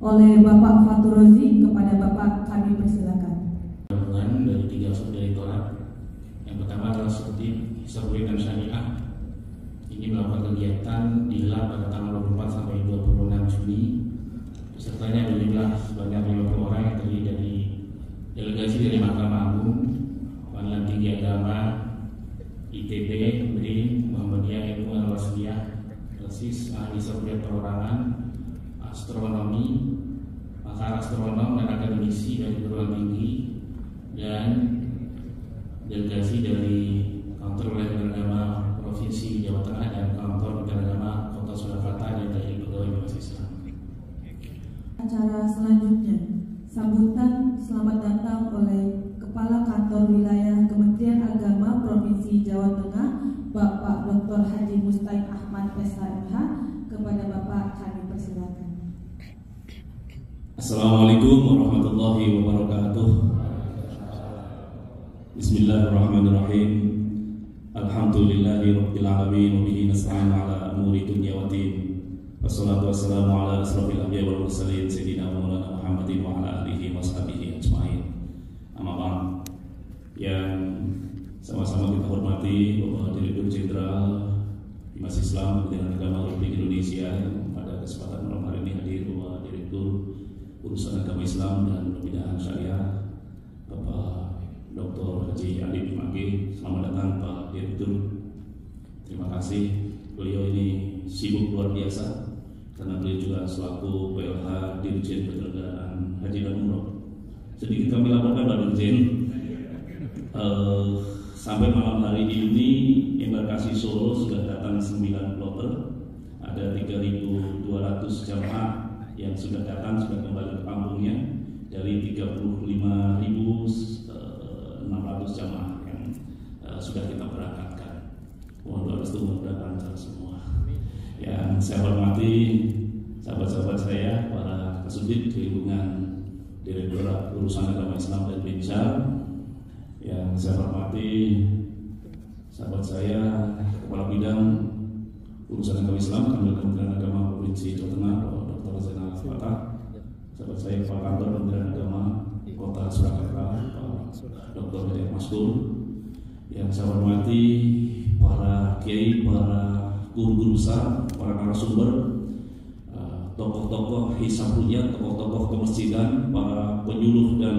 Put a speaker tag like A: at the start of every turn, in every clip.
A: Oleh Bapak Fatur Rozi, kepada Bapak kami persilakan.
B: Gabungan dari 3 unsur direktorat. Yang pertama adalah Subdit Hisaburi dan Syariah. Ini melakukan kegiatan di LAB pada tanggal 24 sampai 26 Juni. Pesertanya berjumlah sebanyak 50 orang yang terdiri dari delegasi dari Mahkamah Agung, Pengadilan Tinggi Agama, ITB, BRIN, Muhammadiyah, Ilmu Al-Wasliyah, Persis, Ahli Subjek Perorangan, astronomi, pakar astronom dan akademisi dari perguruan tinggi, dan delegasi dari kantor wilayah agama provinsi Jawa Tengah dan kantor agama Kota Surakarta dan dari pegawai mahasiswa.
A: Acara selanjutnya, sambutan selamat datang oleh Kepala Kantor Wilayah Kementerian Agama Provinsi Jawa Tengah, Bapak Dr. Haji Mustahik Ahmad SHMH. Kepada Bapak kami persilakan.
C: Assalamualaikum warahmatullahi wabarakatuh. Bismillahirrahmanirrahim. Alhamdulillahi rabbil alamin wa bihi nasta'in ala umuri dunya waddin. Wassalatu wassalamu ala asrofil anbiya'i wal mursalin sayyidina Maulana Muhammadin wa ala alihi wa sahbihi ajma'in. Amma ba'd. Yang sama-sama kita hormati Bapak Direktur Jenderal Dinas Islam Kementerian Agama Republik Indonesia, yang pada kesempatan malam hari ini hadir Bapak Direktur Urusan Agama Islam dan Pembinaan Syariah Bapak Dr. Haji Ali Bimage. Selamat datang Pak Direktur. Terima kasih. Beliau ini sibuk luar biasa karena beliau juga selaku PLH Dirjen Penyelenggaraan Haji dan Umroh. Sedikit kami laporkan Pak Dirjen, sampai malam hari ini embarkasi Solo sudah datang 9 kloter, ada 3.200 jamaah yang sudah datang, sudah kembali ke kampungnya dari 35.600 jamaah yang sudah kita berangkatkan. Mohon doa restu mudah-mudahan lancar semua. Yang saya hormati sahabat-sahabat saya, para kasubdit masjid di lingkungan Direktorat Urusan Agama Islam dan Binsar. Yang saya hormati sahabat saya Kepala Bidang Urusan Agama Islam Kementerian Agama Provinsi Jawa Tengah, Dr. Zainal Fatah. Sahabat saya Kepala Kantor Kementerian Agama Kota Surakarta, Dr. Hidayat Mastur. Yang saya hormati para kiai, para guru-guru besar, para narasumber, tokoh-tokoh hisab ruqyah, tokoh-tokoh kemasjidan, para penyuluh dan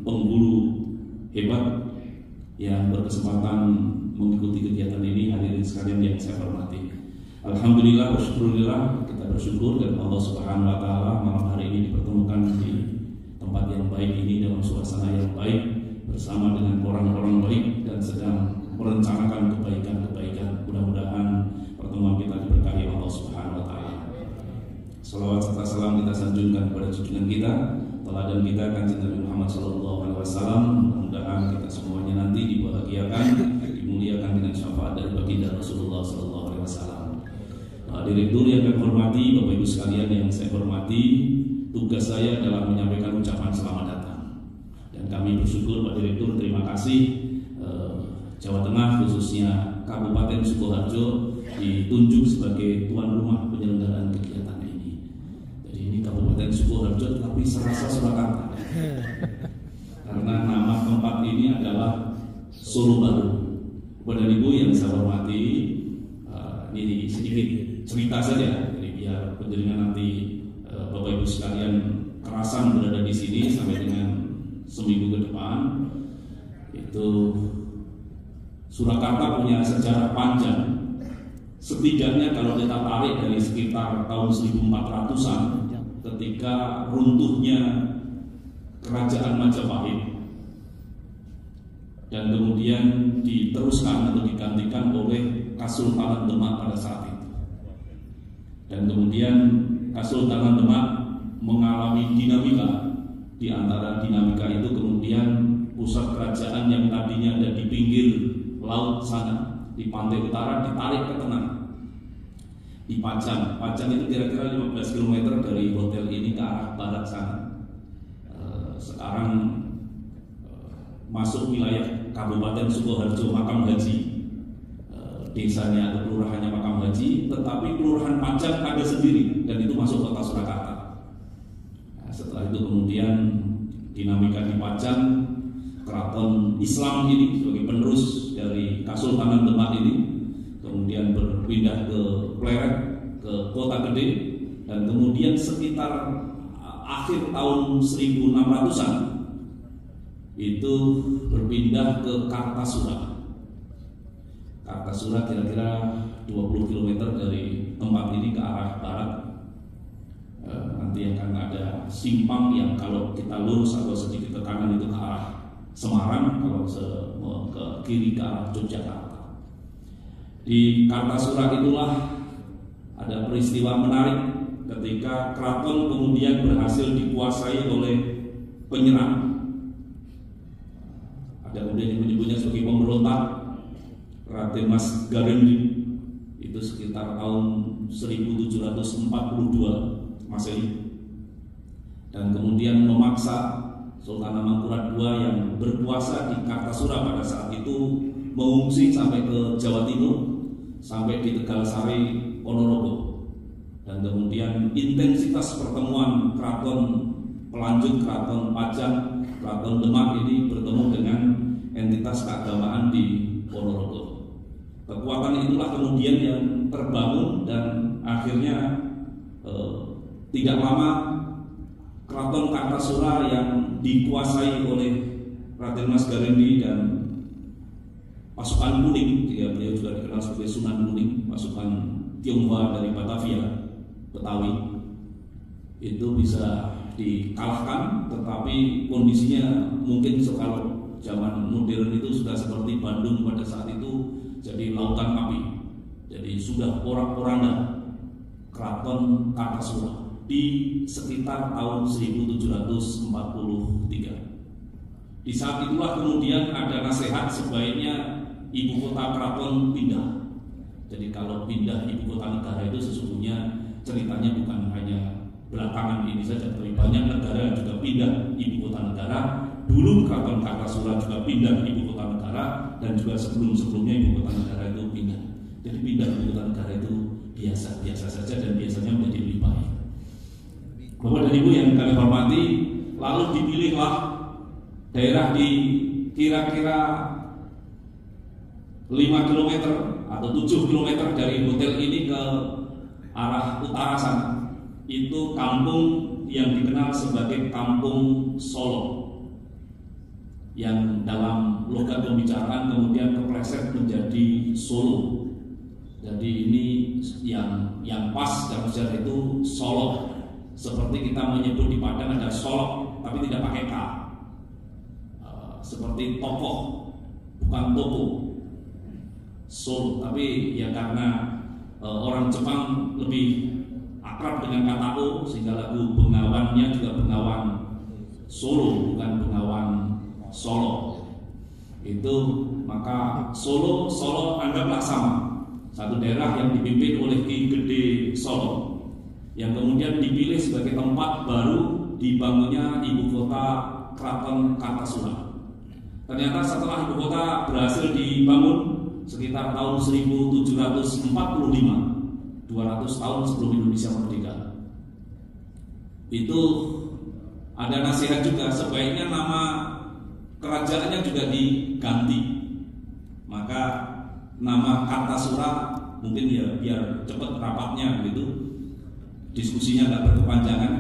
C: penghulu hebat yang berkesempatan mengikuti kegiatan ini. Hadirin sekalian yang saya hormati, alhamdulillah wa syukurillah, kita bersyukur dan Allah Subhanahu wa taala malam hari ini dipertemukan di tempat yang baik ini dalam suasana yang baik bersama dengan orang-orang baik dan sedang merencanakan kebaikan-kebaikan. Mudah-mudahan pertemuan kita diberkahi Allah Subhanahu wa taala. Salawat serta salam kita sanjungkan kepada junjungan kita, teladan kita Kanjeng Nabi Muhammad SAW. Mudah-mudahan kita semuanya nanti dibahagiakan, dimuliakan dengan syafaat dari baginda Rasulullah SAW. Direktur yang kami hormati, Bapak Ibu sekalian yang saya hormati, tugas saya adalah menyampaikan ucapan selamat datang. Dan kami bersyukur Pak Direktur, terima kasih Jawa Tengah khususnya Kabupaten Sukoharjo ditunjuk sebagai tuan rumah penyelenggaraan kegiatan ini. Jadi ini Kabupaten Sukoharjo tapi serasa Surakarta. Karena nama tempat ini adalah Solo Baru. Kepada Ibu yang saya hormati, ini sedikit cerita saja, jadi biar penjaringan nanti Bapak Ibu sekalian kerasan berada di sini sampai dengan seminggu ke depan. Itu Surakarta punya sejarah panjang. Setidaknya kalau kita tarik dari sekitar tahun 1400-an ketika runtuhnya Kerajaan Majapahit dan kemudian diteruskan atau digantikan oleh Kesultanan Demak pada saat itu. Dan kemudian Kesultanan Demak mengalami dinamika. Di antara dinamika itu kemudian pusat kerajaan yang tadinya ada di pinggir laut sana, di pantai utara, ditarik ke tengah, di Pajang. Pajang itu kira-kira 15 km dari hotel ini ke arah barat sana. Sekarang masuk wilayah Kabupaten Sukoharjo Makam Haji, desanya atau kelurahannya Makam Haji, tetapi kelurahan Pajang ada sendiri dan itu masuk kota Surakarta. Nah, setelah itu kemudian dinamika di Pajang, keraton Islam ini sebagai penerus dari Kesultanan Demak ini kemudian berpindah ke Pleret, ke Kota Gede, dan kemudian sekitar akhir tahun 1600-an itu berpindah ke Kartasura. Kartasura kira-kira 20 km dari tempat ini ke arah barat. Nanti akan ada simpang yang kalau kita lurus atau sedikit ke kanan itu ke arah Semarang, kalau ke kiri ke arah Yogyakarta. Di Kartasura itulah ada peristiwa menarik ketika keraton kemudian berhasil dikuasai oleh penyerang. Ada kemudian yang menyebutnya sebagai pemberontak, Raden Mas Garendi. Itu sekitar tahun 1742 Masehi. Dan kemudian memaksa Sultan Hamengkurat II yang berkuasa di Kartasura pada saat itu mengungsi sampai ke Jawa Timur, sampai di Tegalsari, Ponorogo. Dan kemudian intensitas pertemuan keraton pelanjut keraton Pajang, keraton Demak ini bertemu dengan entitas keagamaan di Ponorogo. Kekuatan itulah kemudian yang terbangun dan akhirnya tidak lama keraton Kartasura yang dikuasai oleh Raden Mas Garendi dan pasukan Kuning, beliau juga dikenal sebagai Sunan Kuning, pasukan Tionghoa dari Batavia, Betawi, itu bisa dikalahkan. Tetapi kondisinya mungkin kalau zaman modern itu sudah seperti Bandung pada saat itu, jadi lautan api. Jadi sudah porak-poranda keraton Kartasura di sekitar tahun 1743. Di saat itulah kemudian ada nasihat sebaiknya ibu kota keraton pindah. Jadi kalau pindah ibu kota negara itu sesungguhnya ceritanya bukan hanya belakangan ini saja, tapi banyak negara yang juga pindah ibu kota negara. Dulu Keraton Kartasura juga pindah ibu kota negara, dan juga sebelum-sebelumnya ibu kota negara itu pindah. Jadi pindah ibu kota negara itu biasa-biasa saja, dan biasanya menjadi lebih baik. Bapak dan Ibu yang kami hormati, lalu dipilihlah daerah di kira-kira 5 km atau 7 km dari hotel ini ke arah utara sana. Itu kampung yang dikenal sebagai Kampung Solo, yang dalam logat pembicaraan kemudian kepleset menjadi Solo. Jadi ini yang pas dalam sejarah itu Solo. Seperti kita menyebut di Padang ada Solok, tapi tidak pakai K. Seperti tokoh, bukan toko. Solo, tapi ya karena orang Jepang lebih akrab dengan kata O, sehingga lagu Bengawannya juga Bengawan Solo, bukan Bengawan Solo. Itu maka Solo anggaplah sama, satu daerah yang dipimpin oleh Ki Gede Solo, yang kemudian dipilih sebagai tempat baru dibangunnya ibu kota Keraton Kartasura. Ternyata setelah ibu kota berhasil dibangun sekitar tahun 1745, 200 tahun sebelum Indonesia merdeka, itu ada nasihat juga sebaiknya nama kerajaannya juga diganti. Maka nama Kartasura mungkin ya biar cepat rapatnya gitu, diskusinya nggak berkepanjangan.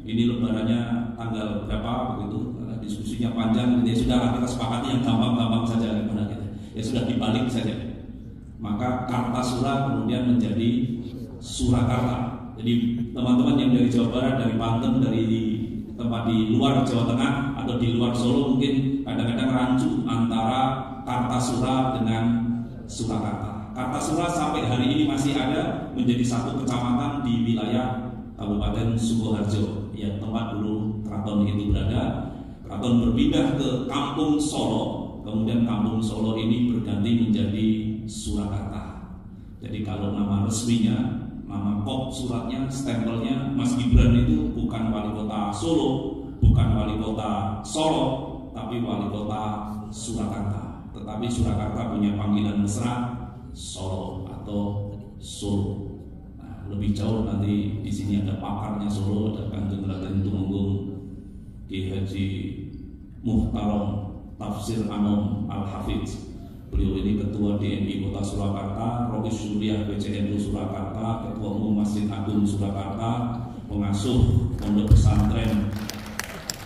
C: Ini lebarannya tanggal berapa begitu, karena diskusinya panjang, ya sudahlah kita sepakati yang gampang-gampang saja daripada kita. Ya sudah dibalik saja. Maka Kartasura kemudian menjadi Surakarta. Jadi teman-teman yang dari Jawa Barat, dari Banten, dari tempat di luar Jawa Tengah atau di luar Solo mungkin kadang-kadang rancu antara Kartasura dengan Surakarta. Kartasura sampai hari ini masih ada, menjadi satu kecamatan di wilayah Kabupaten Sukoharjo, yang tempat dulu keraton itu berada. Keraton berpindah ke Kampung Solo, kemudian Kampung Solo ini berganti menjadi Surakarta. Jadi kalau nama resminya, nama kop suratnya, stempelnya Mas Gibran itu bukan wali kota Solo, bukan wali kota Solo, tapi wali kota Surakarta. Tetapi Surakarta punya panggilan mesra Solo atau Solo. Nah, lebih jauh nanti di sini ada pakarnya Solo, ada Kanjeng Raden Tumenggung Ki Haji Muhtarom Tafsir Anom Al-Hafidz. Beliau ini ketua DMI Kota Surakarta, Rois Suriah PCNU Surakarta, ketua umum Masjid Agung Surakarta, pengasuh pondok pesantren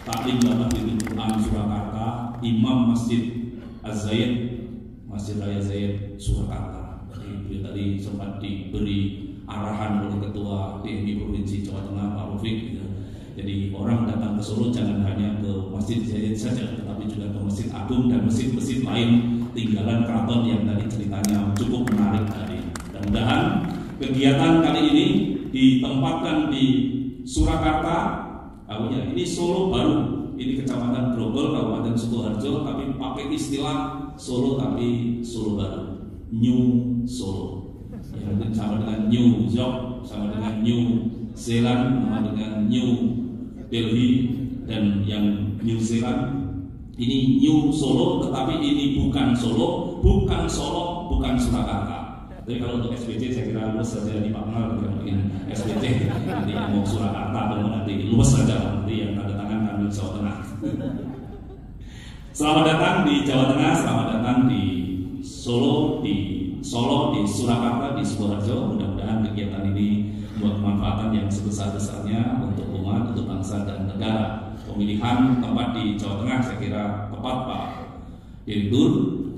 C: Taklim Bahagian Quran Surakarta, imam Masjid Az-Zaid, Masjid Raya Zaid Surakarta. Jadi beliau tadi sempat diberi arahan oleh ketua DMI Provinsi Jawa Tengah Pak Rufik gitu. Jadi orang datang ke Solo jangan hanya ke Masjid Zaid saja, tetapi juga ke Masjid Agung dan masjid-masjid lain tinggalan keraton yang tadi ceritanya cukup menarik tadi. Mudah-mudahan kegiatan kali ini ditempatkan di Surakarta. Ini Solo baru, ini Kecamatan Grogol, Kabupaten Sukoharjo, tapi pakai istilah Solo tapi Solo baru, New Solo. Ya, sama dengan New York, sama dengan New Zealand, sama dengan New Delhi, dan yang New Zealand ini New Solo, tetapi ini bukan Solo, bukan Solo, bukan Surakarta. Jadi kalau untuk SBC saya kira luas saja di Pak Mal, mungkin SBC nanti yang mau Surakarta atau nanti luas saja, nanti yang tanda tangan kami Jawa Tengah. Selamat datang di Jawa Tengah, selamat datang di Solo, di Surakarta, di Sukoharjo. Mudah-mudahan kegiatan ini membuat kemanfaatan yang sebesar-besarnya untuk umat, untuk bangsa dan negara. Pemilihan tempat di Jawa Tengah saya kira tepat Pak Direktur,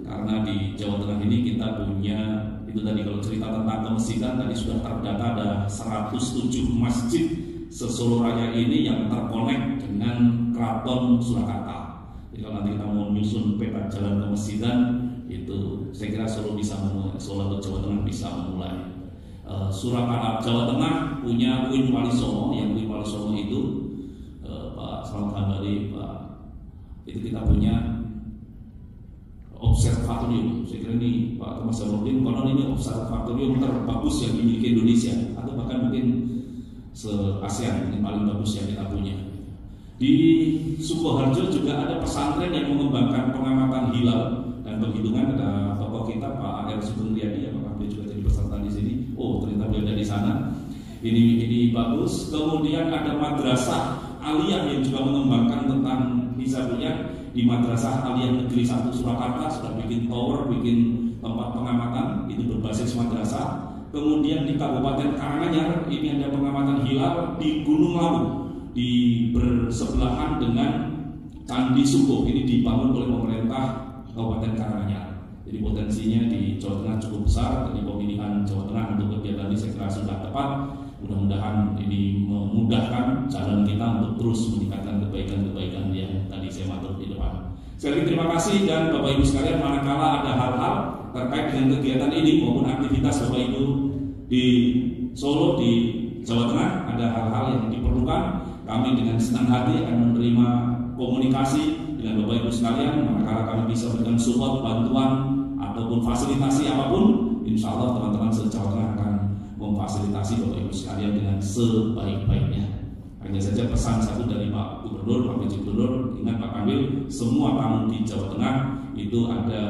C: karena di Jawa Tengah ini kita punya, itu tadi kalau cerita tentang kemesjidan tadi sudah terdata ada 107 masjid se-Solo Raya ini yang terkonek dengan Keraton Surakarta. Jadi kalau nanti kita mau menyusun peta jalan kemesjidan, itu saya kira Solo bisa memulai, Solo atau Jawa Tengah bisa memulai. Surakarta Jawa Tengah punya Uin Wali Songo, yang Uin Wali Songo itu Pak Selamat Hambali, Pak, itu kita punya observatorium. Saya kira ini Pak Thomas Zainuddin, konon ini observatorium terbagus yang dimiliki Indonesia, atau bahkan mungkin se-ASEAN, ini paling bagus yang kita punya. Di Sukoharjo juga ada pesantren yang mengembangkan pengamatan hilal dan perhitungan. Ada tokoh kita Pak A.R. Sugeng Riyadi, apakah dia juga jadi peserta di sini? Oh, ternyata dia ada di sana. Ini bagus. Kemudian ada madrasah aliyah yang juga mengembangkan tentang hisabiyah. Di Madrasah Aliyah Negeri 1 Surakarta sudah bikin tower, bikin tempat pengamatan, itu berbasis madrasah. Kemudian di Kabupaten Karanganyar ini ada pengamatan hilal di Gunung Lawu, di bersebelahan dengan Candi Suko. Ini dibangun oleh pemerintah Kabupaten Karanganyar. Jadi potensinya di Jawa Tengah cukup besar. Jadi pemilihan Jawa Tengah untuk kegiatan ini saya kira sudah tepat. Mudah-mudahan ini memudahkan jalan kita untuk terus meningkatkan kebaikan-kebaikan yang tadi saya matur di depan. Sekali terima kasih, dan Bapak Ibu sekalian, manakala ada hal-hal terkait dengan kegiatan ini maupun aktivitas Bapak Ibu di Solo, di Jawa Tengah, ada hal-hal yang diperlukan, kami dengan senang hati akan menerima komunikasi dengan Bapak Ibu sekalian. Manakala kami bisa berikan support, bantuan ataupun fasilitasi apapun, insya Allah teman-teman se-Jawa Tengah akan memfasilitasi Bapak Ibu sekalian dengan sebaik-baiknya. Hanya saja pesan satu dari Pak Gubernur, Pak PJ Gubernur, ingat Pak Kamil, semua tamu di Jawa Tengah itu ada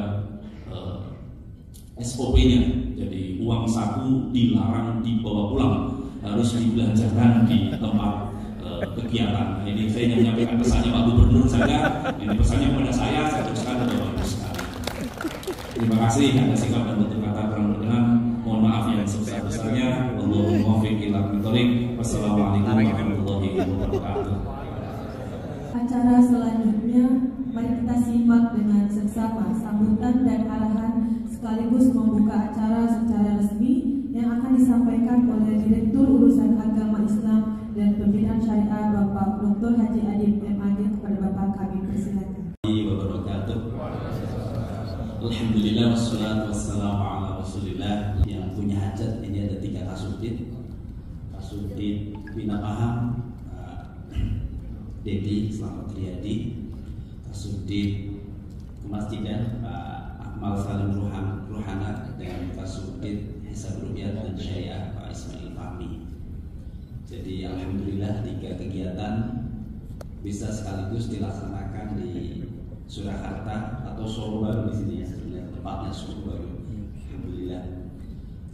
C: SOP-nya. Jadi uang saku dilarang dibawa pulang, harus dibelanjakan di tempat kegiatan. Ini saya ingin menyampaikan pesannya Pak Gubernur saja. Ini pesannya kepada saya teruskan kepada Bapak Ibu sekalian. Terima kasih atas sikap dan bentuk kata kurang berkenan. Mohon maaf yang sebesar-besarnya. Allahumma muwaffiq ila aqwamit. Wassalamualaikum warahmatullahi wabarakatuh.
A: Acara selanjutnya, mari kita simak dengan seksama sambutan dan arahan sekaligus membuka acara secara resmi yang akan disampaikan oleh Direktur Urusan Agama Islam dan Pembinaan Syariah Bapak Dr. Haji Adib MAG. Kepada Bapak kami persilakan.
D: Alhamdulillah wassalatu wassalamu ala Rasulillah. Yang punya hajat ini ada 3 kasudit. Kasudit Bina Paham Dedi Selamat Riyadi, Kasudit Kemasjidan Pak Akmal Salim Ruhana, dan Kasudit Hisab Ru'yat dan Syariah Pak Ismail Fahmi. Jadi alhamdulillah 3 kegiatan bisa sekaligus dilaksanakan di Surakarta atau Solo Baru di sini ya, sebenarnya tepatnya Solo Baru. Alhamdulillah.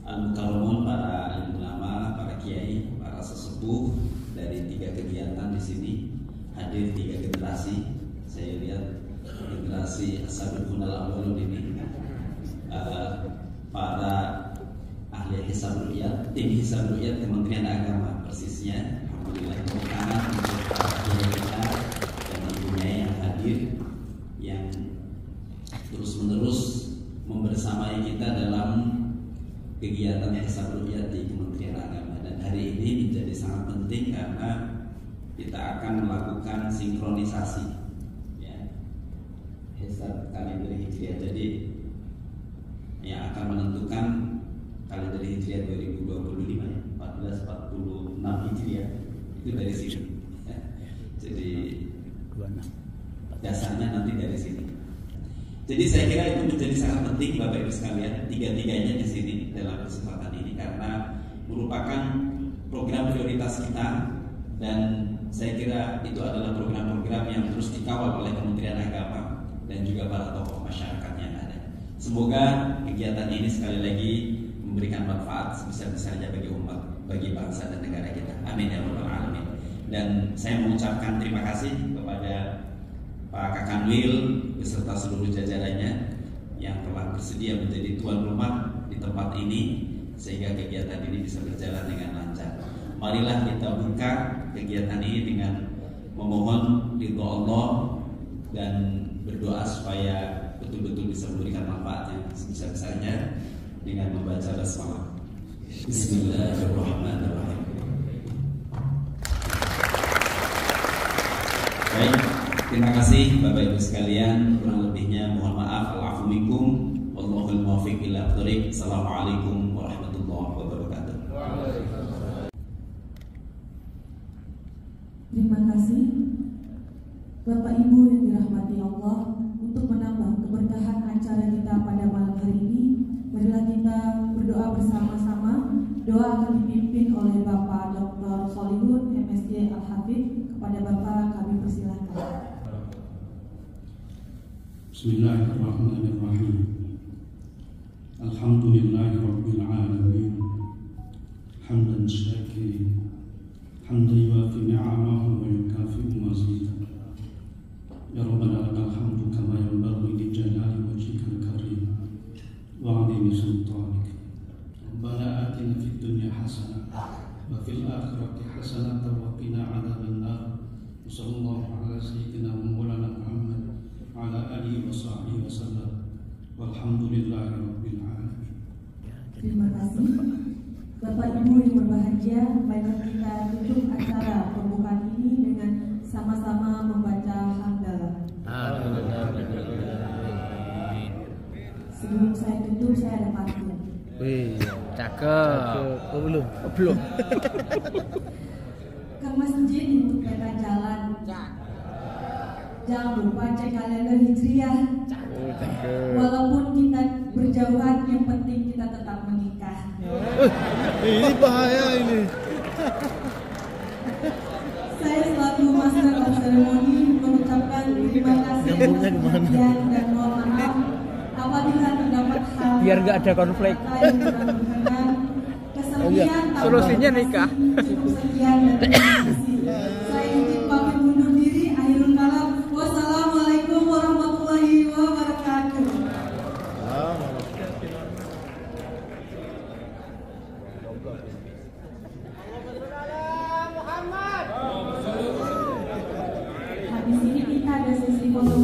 D: Al-Mukarramun, para ulama, para kiai, para sesepuh dari 3 kegiatan di sini hadir 3 generasi. Saya lihat generasi As-Sabiqun al-Awwalun ini, para ahli hisab ru'yat, tim hisab ru'yat Kementerian Agama persisnya. Alhamdulillah, tepuk tangan untuk para kiai kita dan tentunya yang hadir, yang terus-menerus membersamai kita dalam kegiatan hisab ru'yat di Kementerian Agama. Dan hari ini menjadi sangat penting karena kita akan melakukan sinkronisasi ya, hisab kalender Hijriah. Jadi yang akan menentukan kalender Hijriah 2025 ya, 1446 Hijriah itu dari sini ya. Jadi dasarnya nanti dari sini. Jadi saya kira itu menjadi sangat penting Bapak Ibu sekalian, 3-tiganya di sini dalam kesempatan ini, karena merupakan program prioritas kita, dan saya kira itu adalah program-program yang terus dikawal oleh Kementerian Agama dan juga para tokoh masyarakat yang ada. Semoga kegiatan ini sekali lagi memberikan manfaat sebesar-besarnya bagi umat, bagi bangsa dan negara kita. Amin ya rabbal alamin. Dan saya mengucapkan terima kasih kepada Pak Kakanwil beserta seluruh jajarannya yang telah bersedia menjadi tuan rumah di tempat ini sehingga kegiatan ini bisa berjalan dengan lancar. Marilah kita buka kegiatan ini dengan memohon ridho Allah dan berdoa supaya betul-betul bisa memberikan manfaat yang sebesar-besarnya dengan membaca basmalah. Bismillahirrahmanirrahim. Baik, terima kasih Bapak Ibu sekalian. Kurang lebihnya mohon maaf. Al-afu minkum. Wallahul muwaffiq ila thoriq. Assalamualaikum warahmatullahi wabarakatuh.
A: Terima kasih Bapak Ibu yang dirahmati Allah. Untuk menambah keberkahan acara kita pada malam hari ini, marilah kita berdoa bersama-sama. Doa akan dipimpin oleh Bapak Dr. Solihun MSD Al-Hafidh. Kepada Bapak kami persilahkan.
E: Bismillahirrahmanirrahim. Alhamdulillahirabbil alamin. Hamdan syakirin, hamdan yuwafi ni'amahu wa yukafi'u mazidah. Ya Rabbana lakal hamdu kama yanbaghi li jalali wajhikal karim wa 'azimi sultanik. Rabbana atina fid dunya hasanah wa fil akhirati hasanah wa qina 'adzabannar. Sallallahu ala sayyidina wa maulana Muhammad wa ala alihi wa sahbihi wa sallam. Walhamdulillahi rabbil alamin.
A: Terima kasih. Bapak Ibu yang berbahagia, baiklah kita tutup acara pembukaan ini dengan sama-sama membaca hamdalah. Sebelum saya tutup, saya ada pantun.
F: Wih, cakep. Belum.
A: Ke masjid untuk peta jalan. Jangan lupa cek kalender hijriah. Walaupun kita berjauhan, yang penting kita tetap menikah.
F: Ini bahaya ini.
A: Saya selaku Master of Ceremony mengucapkan terima kasih atas perhatian dan mohon maaf apabila terdapat hal
F: Biar nggak ada konflik.
A: yang kurang berkenan. Kesekian
F: Solusinya nikah.
A: Cukup sekian dan terima kasih. Saya izin pamit undur diri. Akhirul kalam. Wassalamualaikum warahmatullahi wabarakatuh. Habis ini kita ada sesi foto